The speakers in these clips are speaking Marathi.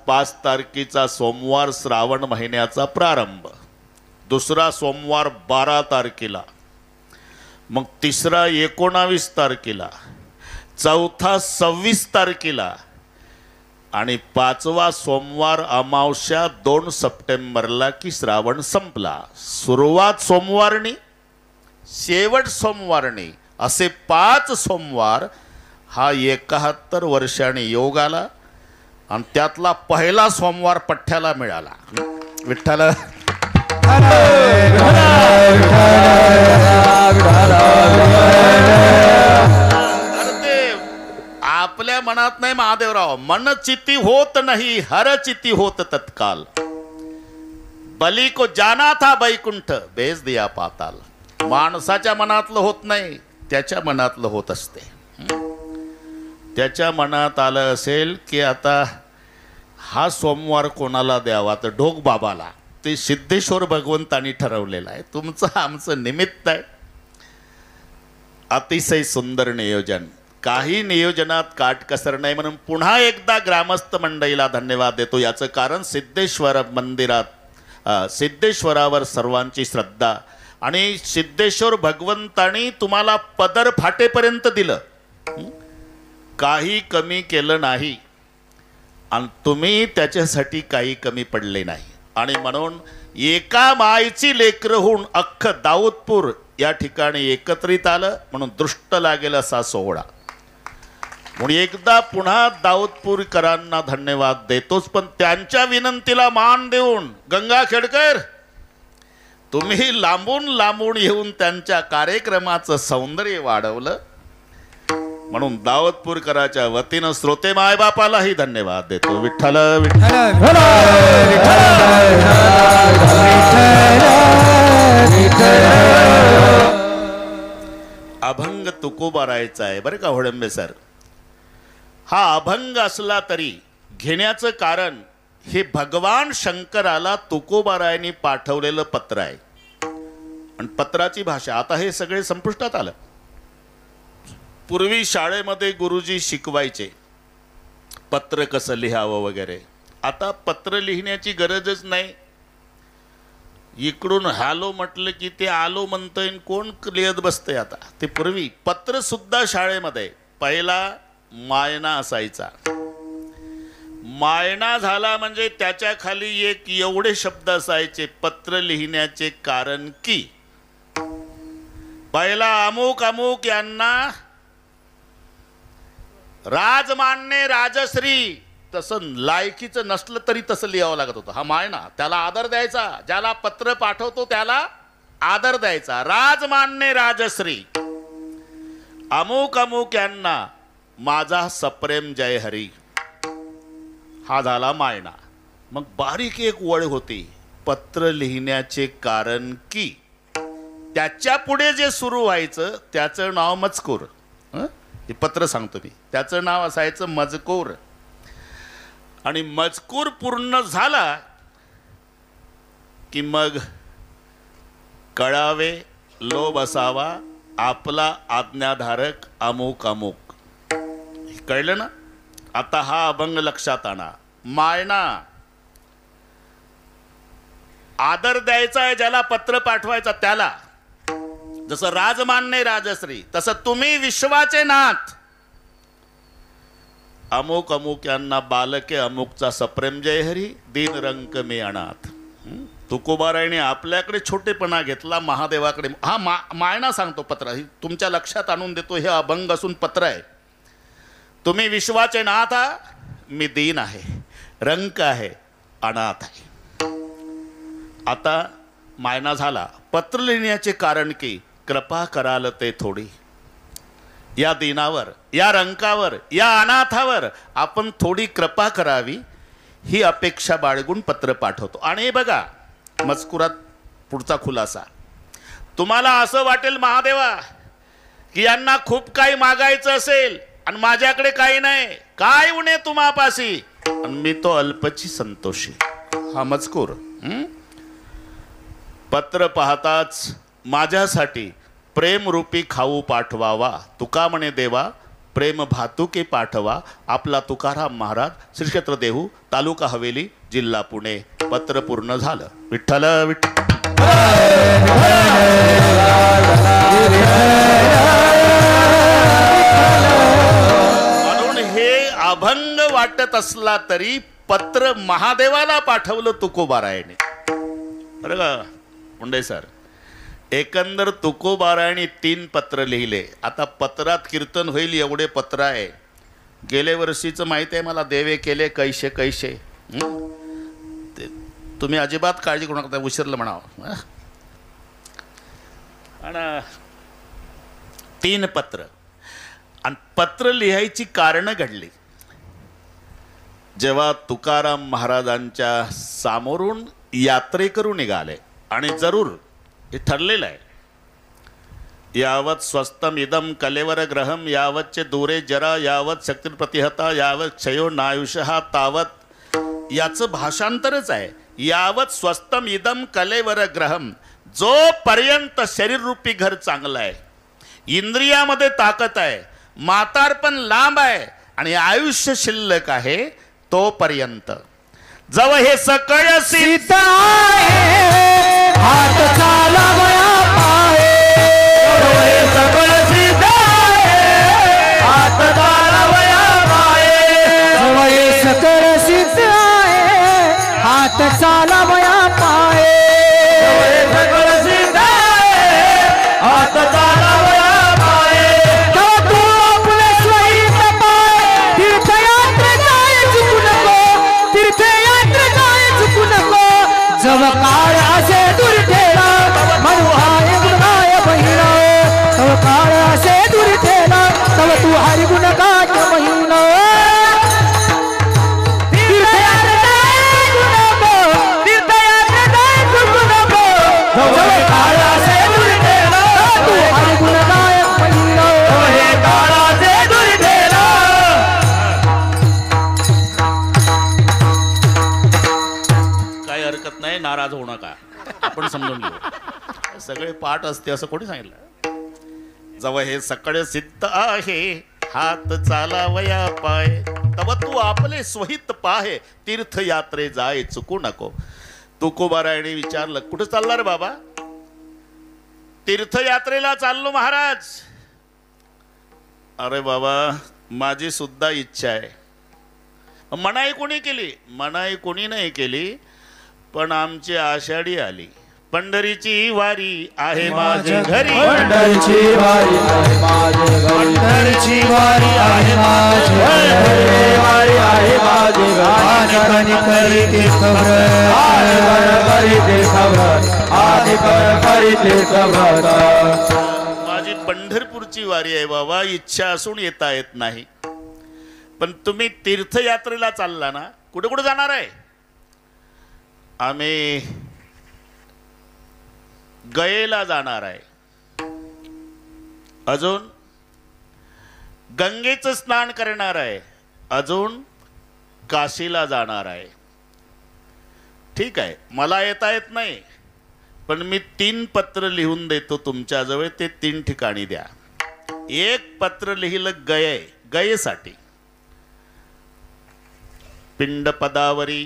5 तारखेचा सोमवार श्रावण महिन्याचा प्रारंभ, दुसरा सोमवार 12 तारखेला, मग तिसरा 19 तारखेला, चौथा 26 तारखेला आणि 5वा सोमवार अमावस्या 2 सप्टेंबरला की श्रावण संपला. सुरुवात सोमवारनी, शेवट सोमवारनी, असे 5 सोमवार हा 71 वर्षांनी योग आला आणि त्यातला पहिला सोमवार पठ्ठ्याला मिळाला. विठ्ठल आपल्या मनात नाही महादेवराव, मनचिती होत नाही हरचिती होत तत्काल. बली को जाना था बैकुंठ भेज दिया पाताल. माणसाच्या मनातलं होत नाही, त्याच्या मनातलं होत असते. त्याच्या मनात आलं असेल की आता हा सोमवार कोणाला द्यावा, तर ढोक बाबाला. ते सिद्धेश्वर भगवंतांनी ठरवलेलं आहे. तुमचं आमचं निमित्त आहे. अतिशय सुंदर नियोजन. काही नियोजनात काटकसर नाही म्हणून पुन्हा एकदा ग्रामस्थ मंडळीला धन्यवाद देतो. याचं कारण सिद्धेश्वर मंदिरात सिद्धेश्वरावर सर्वांची श्रद्धा आणि सिद्धेश्वर भगवंतांनी तुम्हाला पदर फाटेपर्यंत दिलं, काही कमी केलं नाही आणि तुम्ही त्याच्यासाठी काही कमी पडले नाही. आणि म्हणून एका मायची लेकरं होऊन अख्खं दाऊदपूर या ठिकाणी एकत्रित आलं म्हणून दृष्ट लागेल असा सोहळा. म्हणून एकदा पुन्हा दाऊदपूरकरांना धन्यवाद देतोच, पण त्यांच्या विनंतीला मान देऊन गंगाखेडकर तुम्ही लांबून लांबून येऊन त्यांच्या कार्यक्रमाचं सौंदर्य वाढवलं म्हणून दाऊदपूरकराच्या वतीनं श्रोते मायबापालाही धन्यवाद देतो. विठ्ठल विठ्ठल अभंग तुकोबारायचा आहे बरं का होडंबे सर. हा अभंग असला तरी घेण्याचं कारण हे भगवान शंकराला तुकोबारायांनी पाठवलेलं पत्र आहे आणि पत्राची भाषा. आता हे सगळे संपुष्टात आलं. पूर्वी शाळेमध्ये गुरुजी शिकवायचे पत्र कसं लिहावं वगैरे. आता पत्र लिहिण्याची गरजच नाही. इकडून हॅलो म्हटलं की ते आलो म्हणतोय, कोण लिहित बसतंय आता. ते पूर्वी पत्र सुद्धा शाळेमध्ये पहिला मायना असायचा. मायना झाला म्हणजे त्याच्या खाली एक एवढे शब्द असायचे पत्र लिहिण्याचे कारण की. पहिला अमुक अमुक यांना राजमान्य राजश्री, तसं लायकीचं नसलं तरी तसं लिहावं लागत होतं. हा मायना, त्याला आदर द्यायचा. ज्याला पत्र पाठवतो त्याला आदर द्यायचा. राजमान्य राजश्री अमुक अमुक यांना माझा सप्रेम जय हरी, हा झाला मायना. मग बारीक एक वळ होती पत्र लिहिण्याचे कारण की. त्याच्या पुढे जे सुरू व्हायचं त्याचं नाव मजकूर. हे पत्र सांगतो मी, त्याचं नाव असायचं मजकूर. आणि मजकूर पूर्ण झाला की मग कळावे लोभ असावा आपला आज्ञाधारक अमुक अमुक. कळलं ना. आता हा अभंग लक्षात आणा. मायना आदर द्यायचा आहे ज्याला पत्र पाठवायचा त्याला. जसं राजमान्य राजश्री तसं तुम्ही विश्वाचे नाथ अमुक अमुक यांना बालके अमुकचा सप्रेम जय हरी दीन रंक मे अनाथ. तुकोबारायने आपल्याकडे छोटेपणा घेतला महादेवाकडे. हा मायना सांगतो पत्र, तुमच्या लक्षात आणून देतो. हे अभंग असून पत्र आहे. तुम्ही विश्वाचे नाथ आ, मी दीन आहे, रंक आहे, अनाथ आहे. आता मायना झाला. पत्र लिहिण्याचे कारण की कृपा कराल ते थोडी. या दीनावर, या रंकावर, या अनाथावर आपण थोडी कृपा करावी ही अपेक्षा बाळगून पत्र पाठवतो. आणि बघा मजकुरात पुढचा खुलासा. तुम्हाला असं वाटेल महादेवा की यांना खूप काही मागायचं असेल आणि माझ्याकडे काही नाही, काय उणे तुम्हापाशी, आणि मी तो अल्पची संतोषी. हा मजकूर. पत्र पाहताच माझ्यासाठी प्रेमरूपी खाऊ पाठवावा. तुका म्हणे देवा प्रेम भातुके पाठवा आपला तुकाराम महाराज, श्री क्षेत्र देहू, तालुका हवेली, जिल्हा पुणे. पत्र पूर्ण झालं. विठ्ठल विठ्ठल. म्हणून हे अभंग वाटत असला तरी पत्र महादेवाला पाठवलं तुकोबारायाने. बरं का मुंडे सर, एकंदर तुकोबारायाने 3 पत्र लिहिले. आता पत्रात कीर्तन होईल एवढे पत्र आहे. गेल्या वर्षीचं माहिती आहे मला, देवे केले कैसे कैसे. तुम्ही अजिबात काळजी करू नका, उशिरलं म्हणावं. आणि 3 पत्र, आणि पत्र लिहायची कारणं घडली. जेव्हा तुकाराम महाराजांच्या सामोरून यात्रेकरू निघाले, आणि जरूर हे ठरलेलं आहे, यावत स्वस्तम इदम कलेवर ग्रहम यावतचे दूरे जरा यावत शक्ती प्रतिहता यावत क्षयो नायुषहा तावत. याचं भाषांतरच आहे, यावत स्वस्तम इदम कलेवर ग्रहम. जोपर्यंत शरीररूपी घर चांगलं आहे, इंद्रियामध्ये ताकद आहे, म्हातारपण लांब आहे आणि आयुष्य शिल्लक आहे, तोपर्यंत जव हे सकळ सिद्ध आहे, हात चालवया पाहे. जव हे सकळ सिद्ध आहे, हात चालवया पाहे. जव हे सकळ सिद्ध आहे, हात चालवया पाहे. जव हे सकळ सिद्ध आहे, हात चालवया पाहे. तव तू आपले स्वहित पाय, तीर्थयात्रे जाय चुकू नको, तीर्थयात्रे जाय चुकू नको. जव काळ असे दूर ठेला, म्हणू हाय गुणगाय बहिणा. तव काळ असे दूर ठेला, तव तू हरी गुणगाय बहिणा. तीर्थयात्रे जाय चुकू नको, तीर्थयात्रे जाय चुकू नको. जव काळ असे दूर ठेला, तू हरी गुणगाय बहिणा. हे काळाचे दूर ठेला. काही हरकत नाही, नाराज होऊ नका, आपण समजून घेऊ. सगळे पाठ असते असं कोणी सांगितलं. जव हे सकळ सिद्ध आहे, हात चालावया पाय. तव तू आपले स्वहित पाहे, तीर्थयात्रे जाय चुकू नको. तुकोबारायाने विचारलं, कुठं चालला रे बाबा? तीर्थयात्रेला चाललो महाराज. अरे बाबा, माझी सुद्धा इच्छा आहे. मनाई कोणी केली? मनाई कोणी नाही केली, पण आमची आषाढी आली. पंढरीची वारी आहे माझ्या घरी, पंढरीची वारी आहे माझे घरी, पंढरीची वारी आहे माझे घरी, वारी आहे माझे घरी. आदि करी तीर्थव्रत, आदि करी तीर्थव्रत, आदि करी तीर्थव्रत. माझी पंढरपूरची वारी आहे बाबा. इच्छा असून येता येत नाही. पण तुम्ही तीर्थयात्रेला चालला ना, कुठे कुठे जाणार आहे? आम्ही गयेला जाणार आहे, अजून गंगेचं स्नान करणार आहे, अजून काशीला जाणार आहे. ठीक आहे, मला येता येत नाही, पण मी 3 पत्र लिहून देतो तुमच्याजवळ. ते 3 ठिकाणी द्या. एक पत्र लिहिलं गयेसाठी, पिंड पदावरी.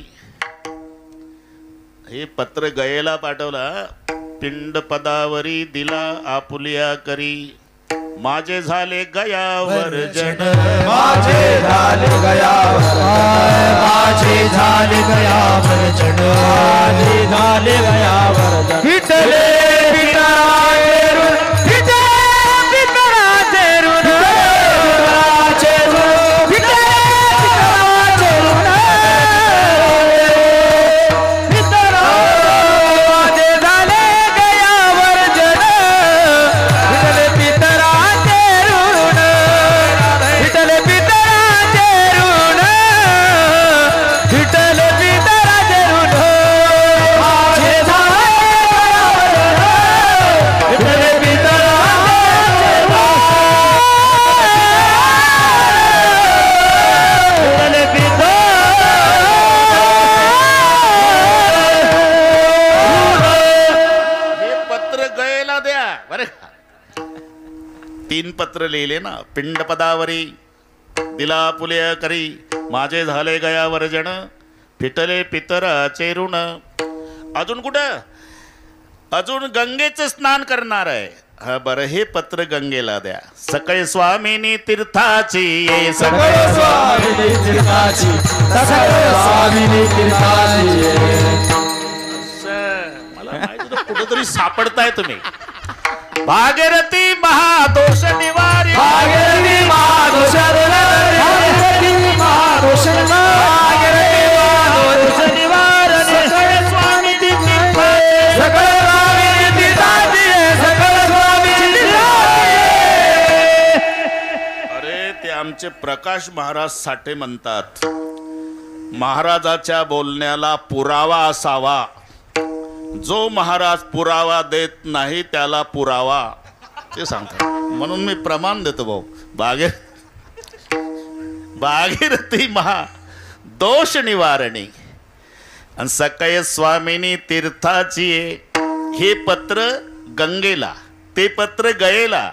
हे पत्र गयेला पाठवला. पिंड पदावरी दिला आपुलिया करी, माझे झाले गयावर जन, माझे झाले गयावर, माझे झाले गयावर जन, माझे झाले गयावर जन. विठले विठराचेरून, विठले विठराचेरून, विठराचेरून, विठले विठराचेरून, विठरा माझे झाले गयावर जन, विठले विठराचेरून, विठले विठराचेरून, विठले विठराचेरून. 3 पत्र लिहिले ना. पिंडपदावरी दिला पुले करी, माझे झाले गया वर्जन, फिटले पितराचे ऋण. अजून कुठं? अजून गंगेचं स्नान करणार आहे. हा बरं, हे पत्र गंगेला द्या. सकळ स्वामिनी तीर्थाची ये, सकळ स्वामिनी तीर्थाची, सकळ स्वामिनी तीर्थाची ये. मला माहिती होतं कुठेतरी सापडताय तुम्ही. भागीरथी महादोष निवारी, भागीरथी महादोष निवारणी, भागीरथी महादोष निवारणी, महादोष निवारणी. सकळ स्वामी तीर्थाची, सकळ स्वामी तीर्थाची, सकळ स्वामी तीर्थाची. अरे ते आमचे प्रकाश महाराज साठे म्हणतात, महाराजाच्या बोलण्याला पुरावा असावा. जो महाराज पुरावा देत नाही त्याला पुरावा, ते सांगतात. म्हणून मी प्रमाण देतो भाऊ. भागीरथी महा दोष निवारणी आणि सकळ स्वामिनी तीर्थाची. हे पत्र गंगेला, ते पत्र गयेला.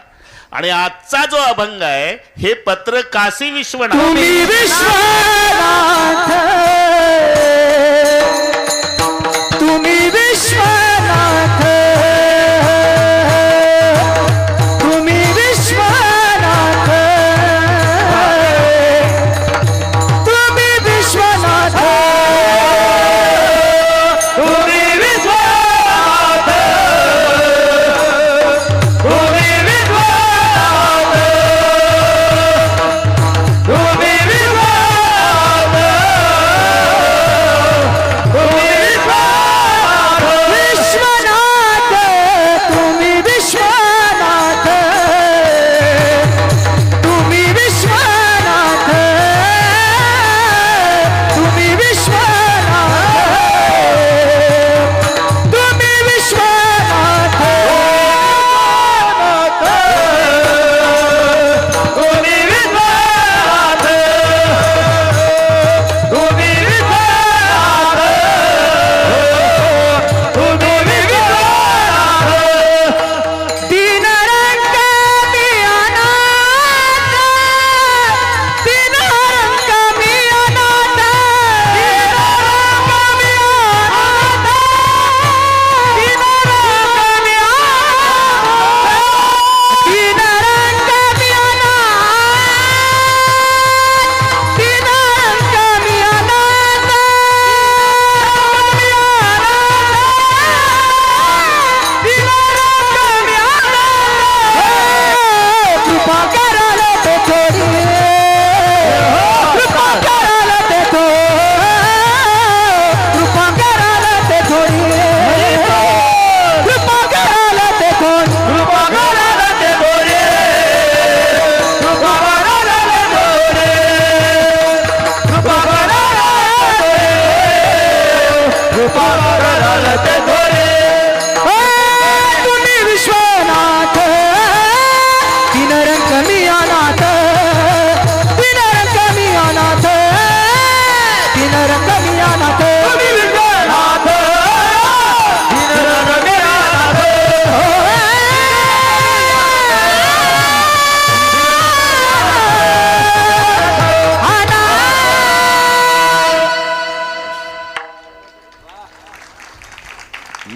आणि आजचा जो अभंग आहे हे पत्र काशी विश्वनाथ. तुम्ही विश्वनाथ, तुम्ही विश्वनाथ, तुम्ही विश्वनाथ, तुम्ही विश्वनाथ, तुम्ही विश्वनाथ, तुम्ही विश्वनाथ, तुम्ही विश्वनाथ, तुम्ही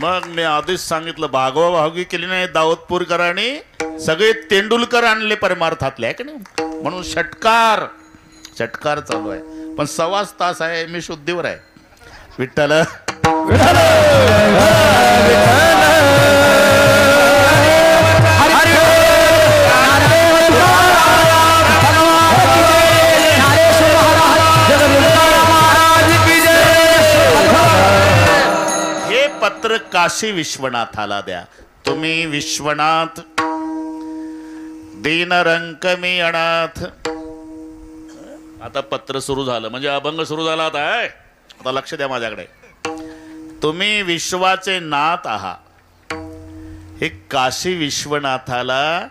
मग मी आधीच सांगितलं, भागवा भावगी केली नाही दाऊदपूरकरांनी, सगळे तेंडुलकर आणले परमार्थातले, आहे की नाही. म्हणून षटकार षटकार चालू आहे. पण 1.25 तास आहे, मी शुद्धीवर आहे. विठ्ठल हे पत्र काशी विश्वनाथाला द्या. तुम्ही विश्वनाथ, दीन रंक मी अनाथ. आता पत्र सुरू झालं म्हणजे अभंग सुरू झाला. आता लक्ष द्या माझ्याकडे. तुम्ही विश्वाचे नाथ आहात. हे काशी विश्वनाथाला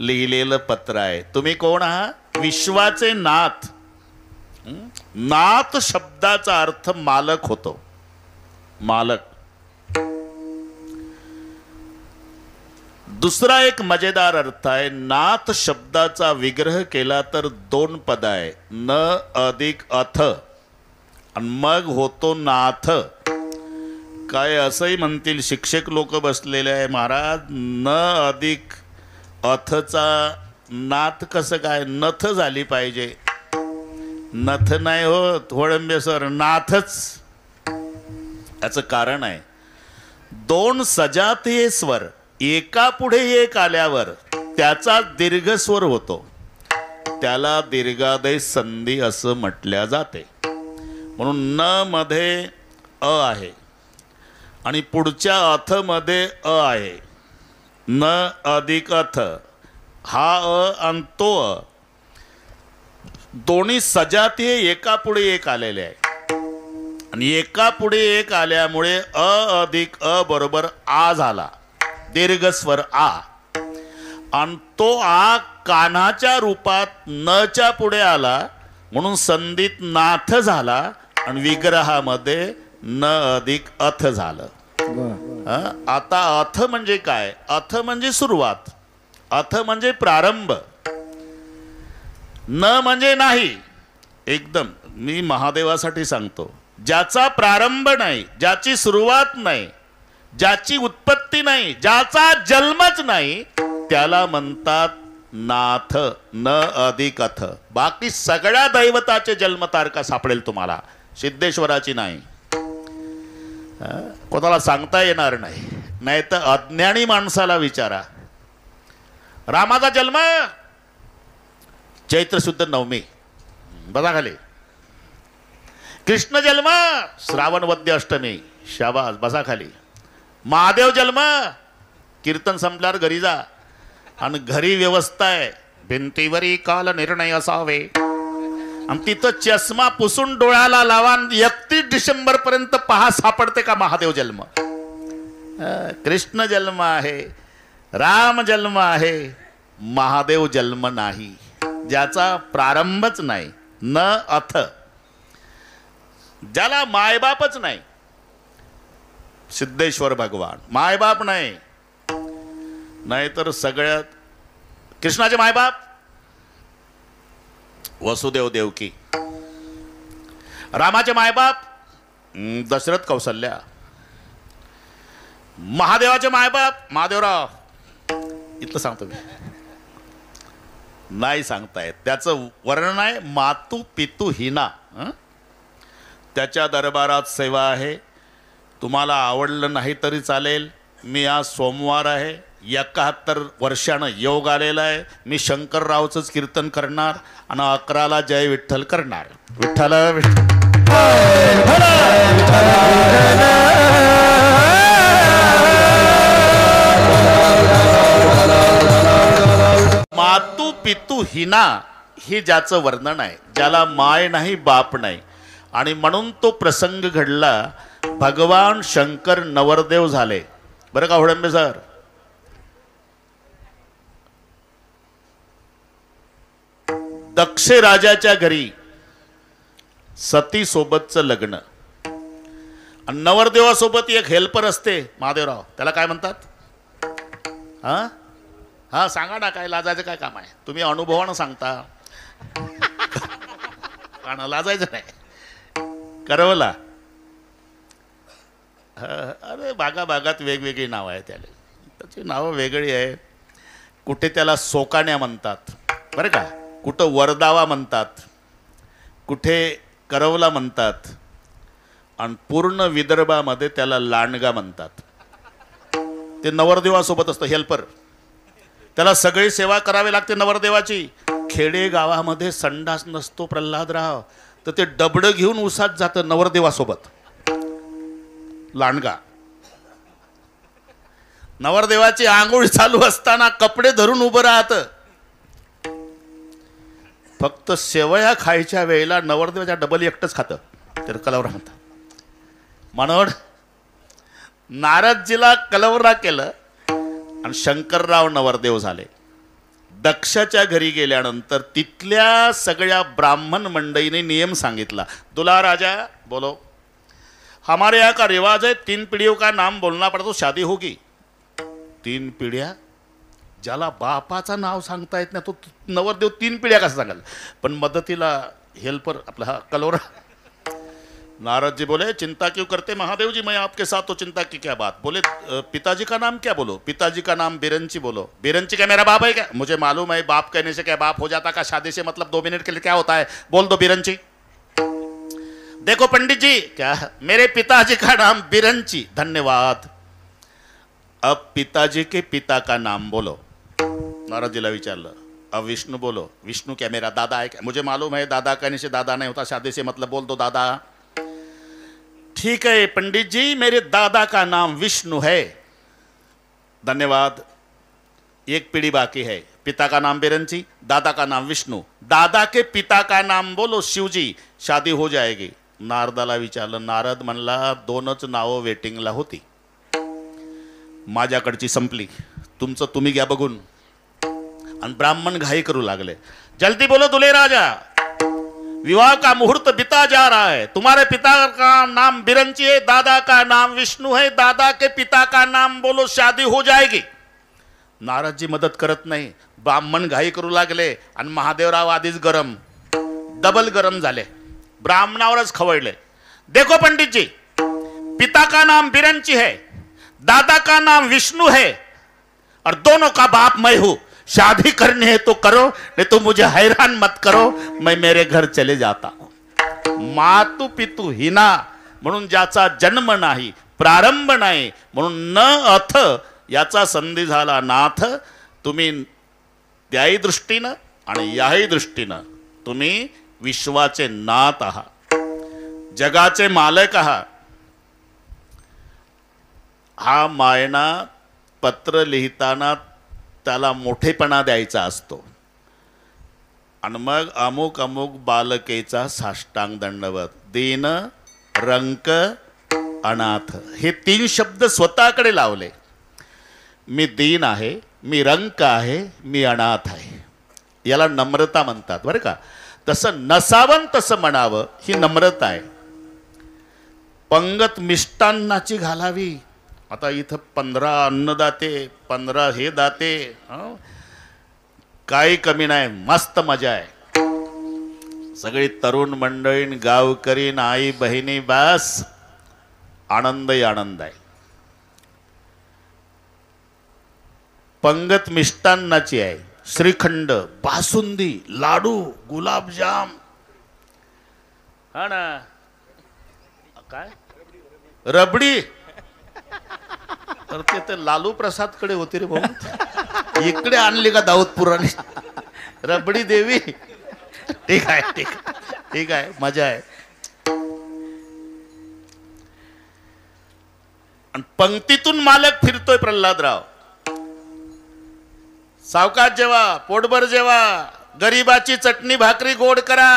लिहिलेलं पत्र आहे. तुम्ही कोण आहात? विश्वाचे नाथ. नाथ शब्दाचा अर्थ मालक होतो. मालक. दुसरा एक मजेदार अर्थ आहे, नाथ शब्दाचा विग्रह केला तर 2 पद आहे, न अधिक अथ, आणि मग होतो नाथ. काय असंही म्हणतील शिक्षक लोक बसलेले आहे, महाराज न अधिक अथचा नाथ कसं काय, नथ झाली पाहिजे. नथ नाही होत होळंबे सर, नाथच. याचं कारण आहे 2 सजातीय स्वर एका पुढे एक आल्यावर त्याचा दीर्घ स्वर होतो, त्याला दीर्घादेश संधी असं म्हटल्या जाते. म्हणून न मध्ये अ आहे आणि पुढच्या अथ मध्ये अ आहे. न अधिक अथ, हा अ आणि तो अ दोन्ही सजातीय एका पुढे एक आलेले आहे, आणि एका पुढे एक आल्यामुळे अ अधिक अ बरोबर आ झाला, दीर्घ स्वर आ. आणि तो आ कान्हाच्या रूपात नच्या पुढे आला म्हणून संधीत नाथ झाला, आणि विग्रहामध्ये न अधिक अथ झालं. आता अथ म्हणजे काय, अथ म्हणजे सुरुवात, अथ म्हणजे प्रारंभ, न म्हणजे नाही. एकदम मी महादेवासाठी सांगतो, ज्याचा प्रारंभ नाही, ज्याची सुरुवात नाही, ज्याची उत्पत्ती नाही, ज्याचा जन्मच नाही, त्याला म्हणतात नाथ, न अधिक अथ. बाकी सगळ्या दैवताचे जन्मतारखा सापडेल तुम्हाला, सिद्धेश्वराची नाही. कोणाला सांगता येणार नाही, नाही तर अज्ञानी माणसाला विचारा. रामाचा जन्म चैत्र शुद्ध नवमी, बघा खाली. कृष्ण जन्म श्रावण वद्य अष्टमी, शाबास, बसा खाली. महादेव जन्म कीर्तन संपल्यावर घरी जा, आणि घरी व्यवस्था आहे, भिंतीवरी काल निर्णय असावे, आणि तिथं चष्मा पुसून डोळ्याला लावा, 31 डिसेंबर पर्यंत पहा सापडते का महादेव जन्म. कृष्ण जन्म आहे, राम जन्म आहे, महादेव जन्म नाही, ज्याचा प्रारंभच नाही. न अथ, ज्याला मायबापच नाही, सिद्धेश्वर भगवान मायबाप नाही. नाहीतर सगळ्यात कृष्णाचे मायबाप वसुदेव देवकी, रामाचे मायबाप दशरथ कौसल्या, महादेवाचे मायबाप महादेवराव. इथलं सांगतो मी, नाही सांगतायत. त्याचं वर्णन आहे मातू पितू हिना. त्याच्या दरबारात सेवा आहे, तुम्हाला आवडलं नाही तरी चालेल. मी आज सोमवार आहे, 71 वर्षानं योग आलेला आहे, मी शंकररावचंच कीर्तन करणार आणि 11ला जय विठ्ठल करणार. विठ्ठल मातू पितू हिना, हे ज्याचं वर्णन आहे, ज्याला माय नाही बाप नाही. आणि म्हणून तो प्रसंग घडला, भगवान शंकर नवरदेव झाले. बरं का होडंबे सर, दक्ष राजाच्या घरी सती सोबतचं लग्न, आणि नवरदेवासोबत एक हेल्पर असते महादेवराव, त्याला काय म्हणतात? हा हा सांगा ना, काय लाजायचं काय काम आहे? तुम्ही अनुभवानं सांगता, कारण लाजायचं नाही. करवला, अरे भागाभागात वेगवेगळी नावं आहे त्याला, त्याची नावं वेगळी आहे. कुठे त्याला सोकाण्या म्हणतात बरं का, कुठं वरदावा म्हणतात, कुठे करवला म्हणतात, आणि पूर्ण विदर्भामध्ये त्याला लांडगा म्हणतात. ते नवरदेवासोबत असतं हेल्पर, त्याला सगळी सेवा करावी लागते नवरदेवाची. खेडे गावामध्ये संडास नसतो प्रल्हादराव, तर ते डबडं घेऊन उसात जातं नवरदेवासोबत. लांडगा नवरदेवाची आंघोळ चालू असताना कपडे धरून उभं राहतं. फक्त शेवया खायच्या वेळेला नवरदेवाच्या डबल एकटंच खातं, तर कलवरा म्हणतात. म्हणून नारदजीला कलवरा केलं आणि शंकरराव नवरदेव झाले. दक्षाच्या घरी गेल्यानंतर तिथल्या सगळ्या ब्राह्मण मंडळीने नियम सांगितला, दुल्हा राजा बोलो, हमारे यहाँ का रिवाज है 3 पीढ़ियों का नाम बोलना पड़ता तो शादी होगी. 3 पिढ्या ज्याला बापाचं नाव सांगता येत नाही तो नवरदेव 3 पिढ्या कसा सांगाल. पण मदतीला हेल्पर आपला हा कलोरा. नारद जी बोले चिंता क्यों करते महादेव जी, मैं आपके साथ, तो चिंता की क्या बात. बोले पिताजी का नाम क्या बोलो. पिताजी का नाम बिरंची बोलो. बिरंची क्या मेरा बाप है क्या. मुझे मालूम है बाप कहने से क्या बाप हो जाता का, शादी से मतलब 2 मिनट के लिए क्या होता है. बोल दो बिरंची. देखो पंडित जी, क्या मेरे पिताजी का नाम बिरंची. धन्यवाद. अब पिताजी के पिता का नाम बोलो. नारद जीला विचारलं. अब विष्णु बोलो. विष्णु क्या मेरा दादा है क्या. मुझे मालूम है दादा कहने से दादा नहीं होता, शादी से मतलब बोल दो दादा. ठीक है पंडित जी, मेरे दादा का नाम विष्णु है. धन्यवाद. एक पीढ़ी बाकी है. पिता का नाम बिरंची, दादा का नाम विष्णु. दादा के पिता का नाम बोलो शिवजी, शादी हो जाएगी. नारदाला विचारलं. नारद म्हणला 2च नावं वेटिंगला होती, माझ्याकडची संपली, तुमचं तुम्ही घ्या बघून. आणि ब्राह्मण घाई करू लागले. जल्दी बोलो दुल्हे राजा, विवाह का मुहूर्त बीता जा रहा है. तुम्हारे पिता का नाम बिरंची है, दादा का नाम विष्णु है. दादा के पिता का नाम बोलो, शादी हो जाएगी. नारदजी मदत करत नाही. ब्राह्मण घाई करू लागले आणि महादेवराव आधीच गरम, डबल गरम झाले, ब्राह्मणावरच खवळले. देखो पंडित जी, पिता का नाम बिरंची है, दादा का नाम विष्णु है और दोनों का बाप मैं हूं. शादी करनी है तो करो, नहीं तो मुझे हैरान मत करो, मैं मेरे घर चले जाता हूं. मातु पितु हिना म्हणून ज्याचा जन्म नाही, प्रारंभ नाही, म्हणून न अथ याचा संधी झाला नाथ. तुम्ही त्याही दृष्टीनं आणि याही दृष्टीनं तुम्ही विश्वाचे नाथ आहात, जगाचे मालक आहात. हा मायना पत्र लिहिताना त्याला मोठेपणा द्यायचा असतो आणि मग अमुक अमुक बालकेचा साष्टांग दंडवत. दीन, रंक, अनाथ हे 3 शब्द स्वतःकडे लावले. मी दीन आहे, मी रंक आहे, मी अनाथ आहे. याला नम्रता म्हणतात बरं का. तसं नसावं तसं म्हणावं ही नम्रता आहे. पंगत मिष्टान्नाची घालावी. आता इथं 15 अन्नदाते, 15 हे दाते, काही कमी नाही, मस्त मजा आहे. सगळी तरुण मंडळी, गावकरी, आई बहिणी, बस आनंदही आनंद आहे. पंगत मिष्टान्नाची आहे. श्रीखंड, बासुंदी, लाडू, गुलाबजाम, हा ना, काय रबडी. तर ते लालू प्रसाद कडे होते रे भाऊ, इकडे आणली का दाऊदपुराने रबडी देवी. ठीक आहे, ठीक ठीक आहे, मजा आहे. आणि पंक्तीतून मालक फिरतोय प्रल्हादराव. सावकाश जेवा, पोटभर जेवा, गरीबाची चटणी भाकरी गोड करा.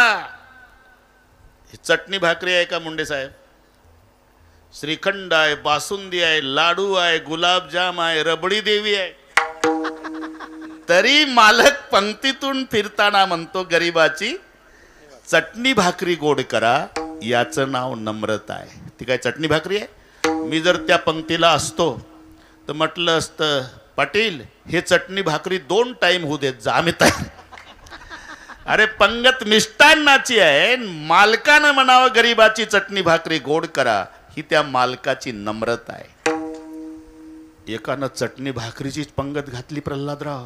चटणी भाकरी आहे का मुंडे साहेब. श्रीखंड आहे, बासुंदी आहे, लाडू आहे, गुलाबजाम आहे, रबडी देवी आहे. तरी मालक पंक्तीतून फिरताना म्हणतो गरीबाची चटणी भाकरी गोड करा. याचं नाव नम्रता आहे. ती काय चटणी भाकरी आहे. मी जर त्या पंक्तीला असतो तर म्हटलं असतं, पाटील हे चटणी भाकरी 2 टाइम होऊ देत जा, आम्ही तयार. अरे पंगत मिष्टान्नाची आहे, मालकानं म्हणावं गरीबाची चटणी भाकरी गोड करा, ही त्या मालकाची नम्रता आहे. एकानं चटणी भाकरीची पंगत घातली प्रल्हादराव.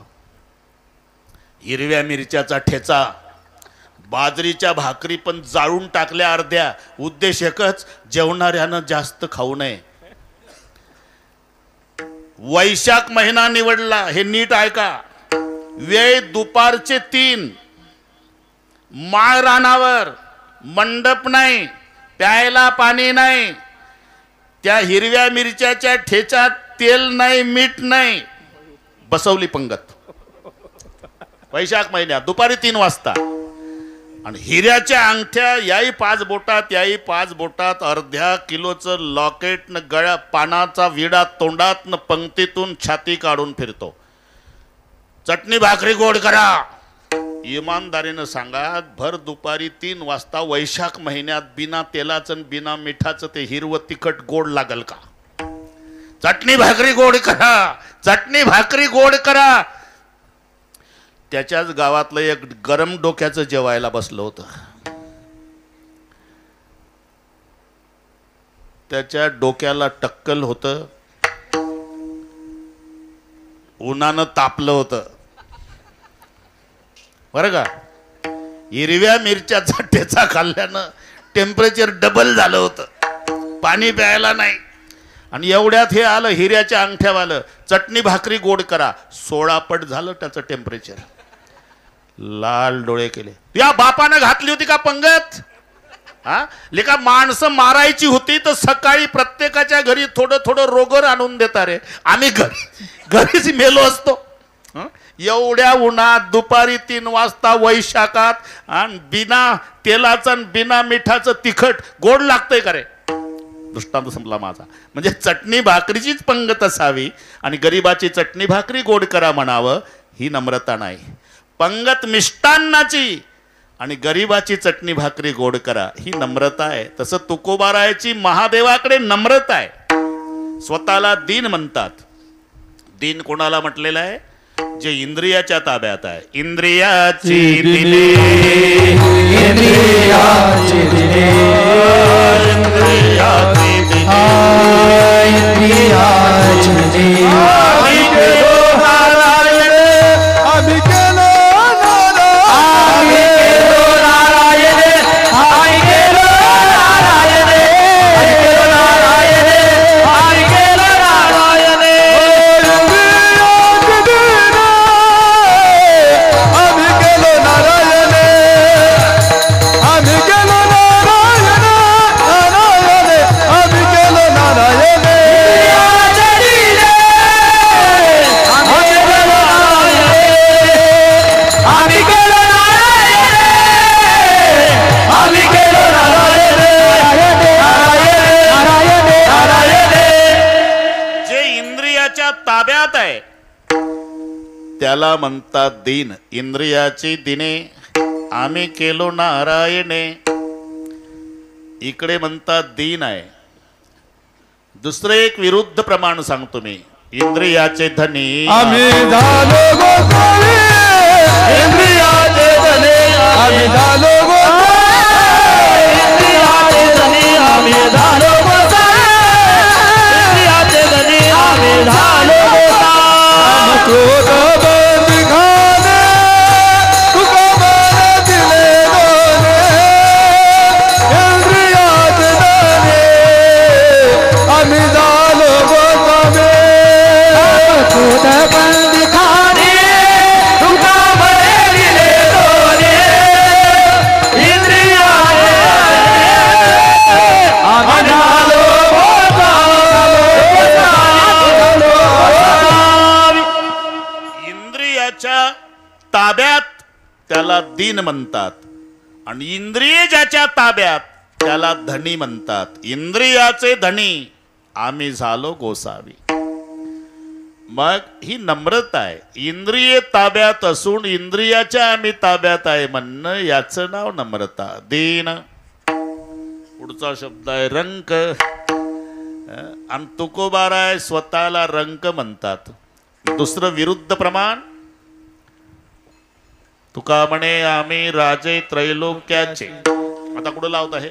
हिरव्या मिरच्याचा ठेचा, बाजरीच्या भाकरी पण जाळून टाकल्या अर्ध्या. उद्देश एकच, जेवणाऱ्यानं जास्त खाऊ नये. वैशाख महिना निवडला, हे नीट ऐका. वेळ दुपारचे 3. माळ रानावर, मंडप नाही, प्यायला पाणी नाही, त्या हिरव्या मिरच्याच्या ठेच्यात तेल नाही, मीठ नाही. बसवली पंगत वैशाख महिन्यात दुपारी 3 वाजता. आणि हिऱ्याच्या अंगठ्या, याही 5 बोटात, याही 5 बोटात, अर्ध्या किलोचं लॉकेट न गळ्या, पानाचा विडा तोंडात न पंक्तीतून छाती काढून फिरतो. चटणी भाकरी गोड करा. इमानदारीनं सांगा, भर दुपारी 3 वाजता वैशाख महिन्यात बिना तेलाचं बिना मिठाचं ते हिरवं तिखट गोड लागल का. चटणी भाकरी गोड करा, चटणी भाकरी गोड करा. त्याच्याच गावातलं एक गरम डोक्याचं जेवायला बसलं होतं. त्याच्या डोक्याला टक्कल होतं, उन्हानं तापलं होतं बरं का. हिरव्या मिरच्याचा ठेचा खाल्ल्यानं टेम्परेचर डबल झालं होतं, पाणी प्यायला नाही. आणि एवढ्यात हे आलं हिऱ्याच्या अंगठ्यावालं, चटणी भाकरी गोड करा. 16 पट झालं त्याचं टेम्परेचर. लाल डोळे केले. या बापानं घातली होती का पंगत? हा लेका, माणसं मारायची होती तर सकाळी प्रत्येकाच्या घरी थोडं थोडं रोगर आणून देता रे. आम्ही घरीच मेलो असतो. एवढ्या उन्हात दुपारी 3 वाजता वैशाखात, आणि बिना तेलाचं आणि बिना मिठाचं तिखट गोड लागतंय का रे? दृष्टांत संपला माझा. म्हणजे चटणी भाकरीचीच पंगत असावी आणि गरिबाची चटणी भाकरी गोड करा म्हणावं, ही नम्रता नाही. पंगत मिष्टान्नाची आणि गरिबाची चटणी भाकरी गोड करा, ही नम्रता आहे. तसं तुकोबारायची महादेवाकडे नम्रता आहे. स्वतःला दीन म्हणतात. दीन कोणाला म्हटलेलं आहे? जे इंद्रियाच्या ताब्यात आहे. इंद्रियाची दिने, इंद्रियाची दिने, इंद्रियाची दिने, इंद्रियाची दिने. आम्ही केलो नारायण, आम्ही केलो नारायण, आम्ही केलो नारायण, आम्ही केलो नारायण, आम्ही केलो नारायण, आम्ही केलो नारायण, आम्ही केलो नारायण, आम्ही केलो नारायण, आम्ही केलो नारायण. जे इंद्रियाच्या ताब्यात आहे त्याला म्हणतात दीन. इंद्रियाची दिने आम्ही केलो नारायणे, इकडे म्हणतात दीन आहे. दुसरं एक विरुद्ध प्रमाण सांगतो मी. इंद्रियाचे धनी आम्ही झालो गोसावी, इंद्रियाचे धनी आम्ही झालो गोसावी, इंद्रियाचे धनी आम्ही झालो गोसावी, इंद्रियाचे धनी आम्ही झालो गोसावी. क्रोध बंद खाने तुका मन दिले दोने, इंद्रियाचे धनी आम्ही झालो गोसावी. क्रोध बंद खाने तुका मन दिले दोने, इंद्रियाचे आम्ही झालो गोसावी. इंद्रियाच्या ताब्यात त्याला दीन म्हणतात आणि इंद्रिय ज्याच्या ताब्यात त्याला धनी म्हणतात. इंद्रियाचे धनी आम्ही झालो गोसावी. मग ही नम्रता आहे. इंद्रिय ताब्यात असून इंद्रियाच्या आम्ही ताब्यात आहे म्हणणं, याचं नाव नम्रता. दीन. पुढचा शब्द आहे रंक. आणि तुकोबाराय स्वतःला रंक म्हणतात. दुसरं विरुद्ध प्रमाण, तुका म्हणे आम्ही राजे त्रैलोक्याचे. आता कुठं लावत आहे?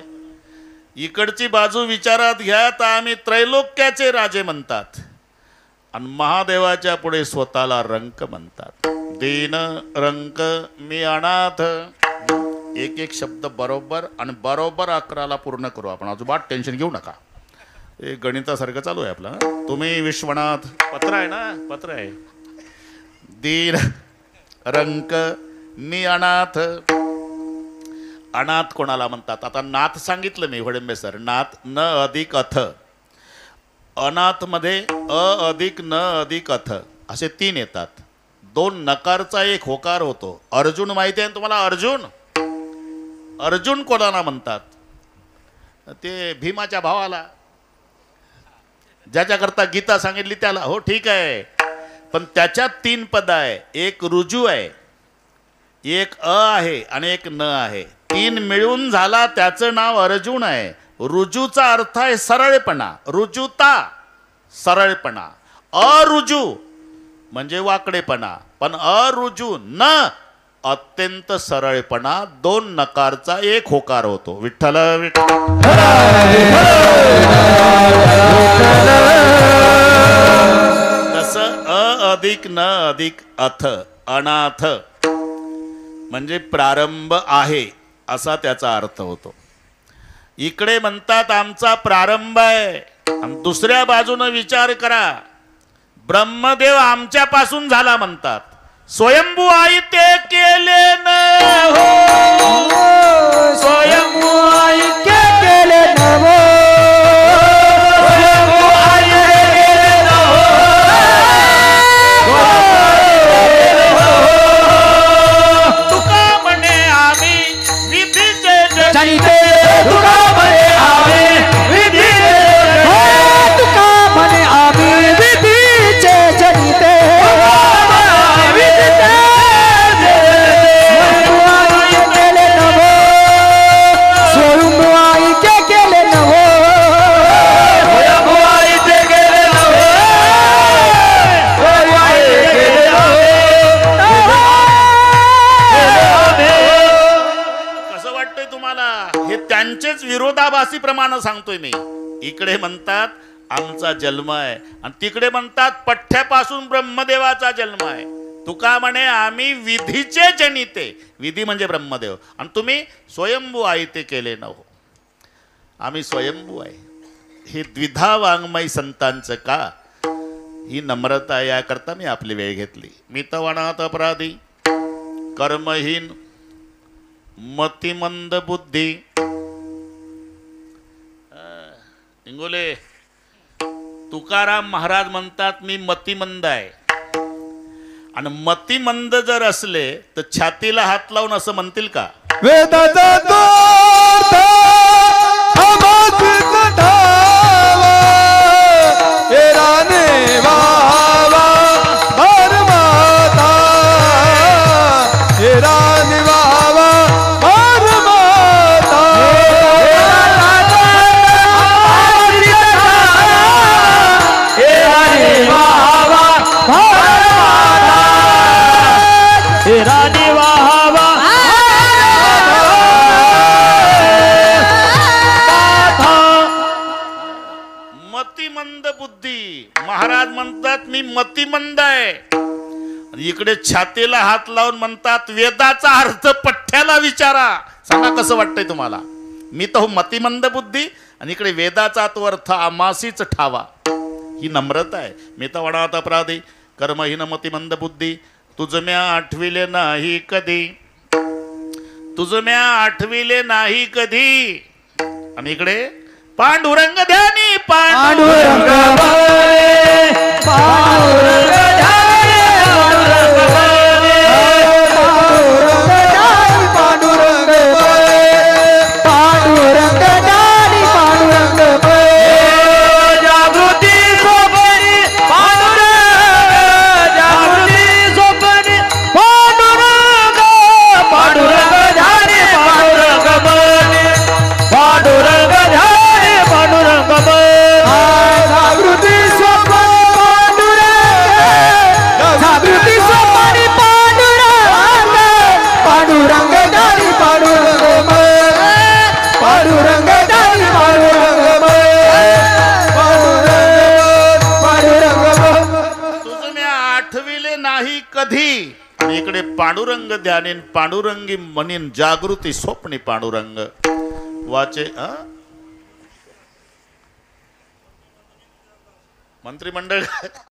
इकडची बाजू विचारात घ्या तर आम्ही त्रैलोक्याचे राजे म्हणतात आणि महादेवाच्या पुढे स्वतःला रंक म्हणतात. दीन, रंक, मी अनाथ. एक एक शब्द बरोबर आणि बरोबर 11ला पूर्ण करू आपण. अजिबात टेन्शन घेऊ नका. हे गणितासारखं चालू आहे आपलं. तुम्ही विश्वनाथ, पत्र आहे ना? पत्र आहे. दीन, रंक, मी अनाथ. अनाथ कोणाला म्हणतात? आता नाथ सांगितलं मी, वडंबे सर. नाथ न अधिक अथ. अनाथ मध्ये अ अधिक न अधिक अथ असे 3 येतात. 2 नकारचा 1 होकार होतो. अर्जुन माहिती आहे तुम्हाला? अर्जुन. अर्जुन कोणाला म्हणतात? ते भीमाच्या भावाला, ज्याच्याकरता गीता सांगितली त्याला. हो ठीक आहे, पण त्याच्यात 3 पद आहे. एक रुजू आहे, एक अ आहे आणि एक न आहे. 3 मिळून झाला त्याचं नाव अर्जुन आहे. रुजूचा अर्थ आहे सरळपणा. रुजूता सरळपणा. अरुजू म्हणजे वाकडेपणा, पण अरुजू न अत्यंत सरळपणा, दोन नकारचा एक होकार होतो. विठ्ठल विठ्ठल. तसं अ अधिक न अधिक अथ, अनाथ म्हणजे प्रारंभ आहे असा त्याचा अर्थ होतो. इकडे म्हणतात आमचा प्रारंभ आहे. दुसऱ्या बाजूने विचार करा, ब्रह्मदेव आमच्यापासून झाला म्हणतात. स्वयंभू आई ते केले न हो, स्वयंभू आई के केले नव, स्वयंभू आई केले नव, तुका म्हणे आम्ही विधीचे जनिते, तुका म्हणे आम्ही विधीचे, तुका म्हणे आम्ही विधीचे जनिते, त्यांचेच विरोधाभासी प्रमाण सांगतोय मी. इकडे म्हणतात आमचा जन्म आहे आणि तिकडे म्हणतात पठ्ठ्यापासून ब्रह्मदेवाचा जन्म आहे. तुका म्हणे आम्ही विधीचे जनिते, विधी म्हणजे ब्रह्मदेव, आणि तुम्ही स्वयंभू आई ते केले न हो. आम्ही स्वयंभू आहे. हे द्विधा वाङ्मय संतांचं का, ही नम्रता याकरता मी आपली वेळ घेतली. मितवणात अपराधी, कर्महीन, मतिमंद बुद्धी. इंगोले तुकाराम महाराज म्हणतात मी मतिमंद आहे. आणि मतिमंद जर असले तर छातीला हात लावून असं म्हणतील का? वेदाचा दोर्थ अमासित धावा, एराने वावा भरमाता, एराने वावा भरमाता, एराने वावा भरमाता, एराने वावा मतिमंद बुद्धी. महाराज म्हणतात मी मतिमंद आहे. इकडे छातीला हात लावून म्हणतात वेदाचा अर्थ पठ्ठ्याला विचारा, सांगा कसं वाटतंय तुम्हाला. मी तर मतिमंद बुद्धी आणि इकडे वेदाचा तो अर्थ आमासीच ठावा. ही नम्रता आहे. मी तर वडात अपराधी, कर्महीन मतिमंद बुद्धी, तुझ म्या आठविले नाही कधी, तुझ म्या आठविले नाही कधी. आणि इकडे पांडुरंग ध्यानी, पांडुरंग बळे, पांडुरंग ध्यानी, पांडुरंग बळे, पांडुरंग ध्यानी, पांडुरंग बळे, जागृती सोपनी पांडुरंग, जागृती सोपनी पांडुरंग, पांडुरंग ध्यानी, पांडुरंग बळे, पांडुरंग ध्यानी, पांडुरंग जागृती स्वप्न पांडुरंग, जागृती स्वप्नी पांडुरंग, पांडुरंग दारी पांडुरंग, पांडुरंग दारी पांडुरंग, पांडुरंग तुझ म्या आठविले नाही कधी. आणि इकडे पांडुरंग ध्यानीन, पांडुरंगी म्हणीन, जागृती स्वप्नी पांडुरंग. वाचे मंत्रिमंडळ